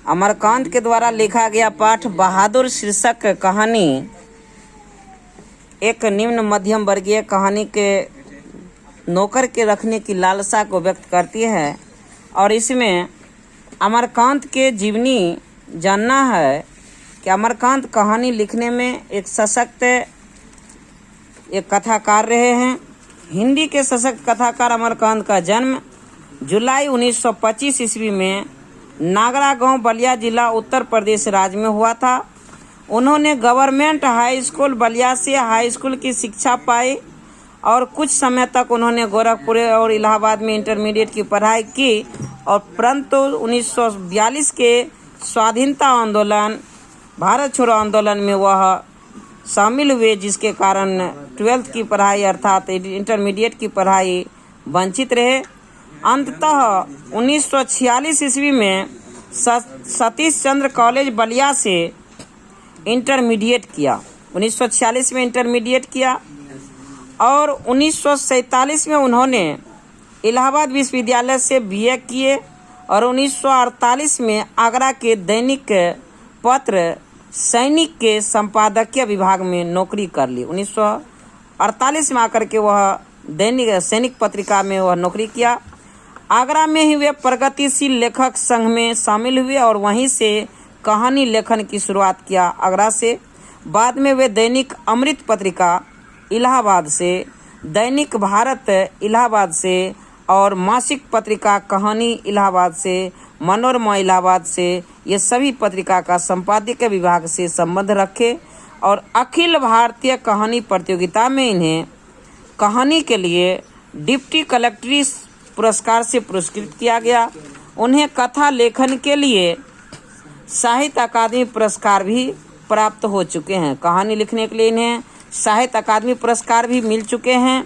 अमरकांत के द्वारा लिखा गया पाठ बहादुर शीर्षक कहानी एक निम्न मध्यम वर्गीय कहानी के नौकर के रखने की लालसा को व्यक्त करती है और इसमें अमरकांत के जीवनी जानना है कि अमरकांत कहानी लिखने में एक सशक्त एक कथाकार रहे हैं। हिंदी के सशक्त कथाकार अमरकांत का जन्म जुलाई 1925 ईस्वी में नागरा गांव बलिया जिला उत्तर प्रदेश राज्य में हुआ था। उन्होंने गवर्नमेंट हाई स्कूल बलिया से हाई स्कूल की शिक्षा पाई और कुछ समय तक उन्होंने गोरखपुर और इलाहाबाद में इंटरमीडिएट की पढ़ाई की और परंतु 1942 के स्वाधीनता आंदोलन भारत छोड़ो आंदोलन में वह शामिल हुए, जिसके कारण 12th की पढ़ाई अर्थात इंटरमीडिएट की पढ़ाई वंचित रहे। अंततः 1946 ईस्वी में सतीश चंद्र कॉलेज बलिया से इंटरमीडिएट किया। 1946 में इंटरमीडिएट किया और 1947 में उन्होंने इलाहाबाद विश्वविद्यालय से बीए किए और 1948 में आगरा के दैनिक पत्र सैनिक के संपादकीय विभाग में नौकरी कर ली। 1948 में आकर के वह दैनिक सैनिक पत्रिका में वह नौकरी किया। आगरा में ही वे प्रगतिशील लेखक संघ में शामिल हुए और वहीं से कहानी लेखन की शुरुआत किया आगरा से। बाद में वे दैनिक अमृत पत्रिका इलाहाबाद से, दैनिक भारत इलाहाबाद से और मासिक पत्रिका कहानी इलाहाबाद से, मनोरमा इलाहाबाद से, ये सभी पत्रिका का संपादकीय विभाग से संबंध रखे और अखिल भारतीय कहानी प्रतियोगिता में इन्हें कहानी के लिए डिप्टी कलेक्ट्री पुरस्कार से पुरस्कृत किया गया। उन्हें कथा लेखन के लिए साहित्य अकादमी पुरस्कार भी प्राप्त हो चुके हैं। कहानी लिखने के लिए इन्हें साहित्य अकादमी पुरस्कार भी मिल चुके हैं।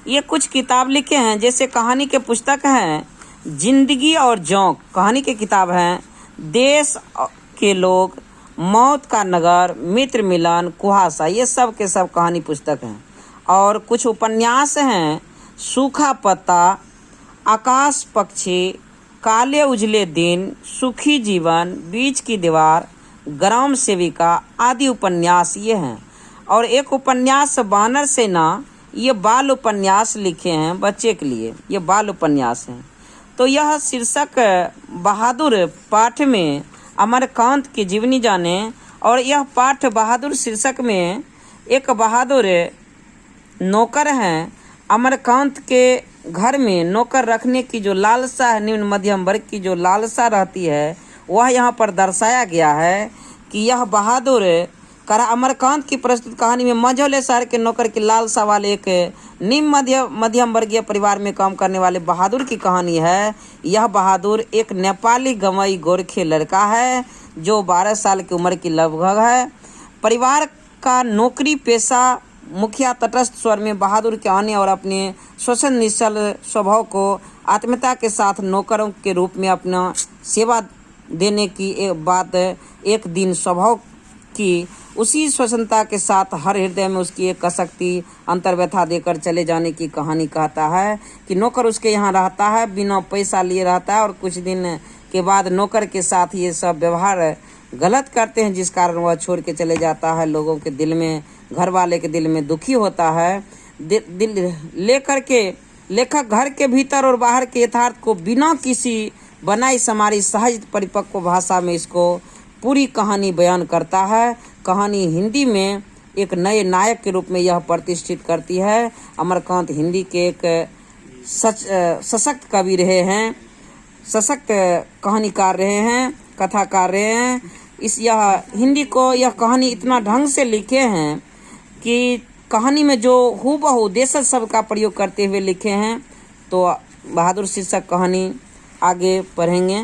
ये कुछ किताब लिखे हैं, जैसे कहानी के पुस्तक हैं जिंदगी और जौक, कहानी की किताब हैं देश के लोग, मौत का नगर, मित्र मिलन, कुहासा, ये सब के सब कहानी पुस्तक हैं। और कुछ उपन्यास हैं सूखा पत्ता, आकाश पक्षी, काले उजले दिन, सुखी जीवन, बीच की दीवार, ग्राम सेविका आदि उपन्यास ये हैं। और एक उपन्यास बानर सेना, ये बाल उपन्यास लिखे हैं बच्चे के लिए, ये बाल उपन्यास हैं। तो यह शीर्षक बहादुर पाठ में अमरकांत की जीवनी जाने। और यह पाठ बहादुर शीर्षक में एक बहादुर नौकर हैं। अमरकांत के घर में नौकर रखने की जो लालसा है, निम्न मध्यम वर्ग की जो लालसा रहती है, वह यहाँ पर दर्शाया गया है कि यह बहादुर अमरकांत की प्रस्तुत कहानी में मझौले शहर के नौकर की लालसा वाले एक निम्न मध्यम वर्गीय परिवार में काम करने वाले बहादुर की कहानी है। यह बहादुर एक नेपाली गवई गोरखे लड़का है जो 12 साल की उम्र की लगभग है। परिवार का नौकरी पेशा मुखिया तटस्थ स्वर में बहादुर के आने और अपने शोषण निश्चल स्वभाव को आत्मीयता के साथ नौकरों के रूप में अपना सेवा देने की एक बात एक दिन स्वभाव की उसी स्वच्छता के साथ हर हृदय में उसकी एक कसकती अंतर्व्यथा देकर चले जाने की कहानी कहता है कि नौकर उसके यहाँ रहता है, बिना पैसा लिए रहता है और कुछ दिन के बाद नौकर के साथ ये सब व्यवहार गलत करते हैं, जिस कारण वह छोड़ के चले जाता है। लोगों के दिल में, घर वाले के दिल में दुखी होता है। दिल लेकर के लेखक घर के भीतर और बाहर के यथार्थ को बिना किसी बनाई समारी सहज परिपक्व भाषा में इसको पूरी कहानी बयान करता है। कहानी हिंदी में एक नए नायक के रूप में यह प्रतिष्ठित करती है। अमरकांत हिंदी के एक सशक्त कवि रहे हैं, सशक्त कहानीकार रहे हैं, कथाकार रहे हैं। यह हिंदी को यह कहानी इतना ढंग से लिखे हैं कि कहानी में जो हूबहू देशज शब्द का प्रयोग करते हुए लिखे हैं। तो बहादुर शीर्षक कहानी आगे पढ़ेंगे।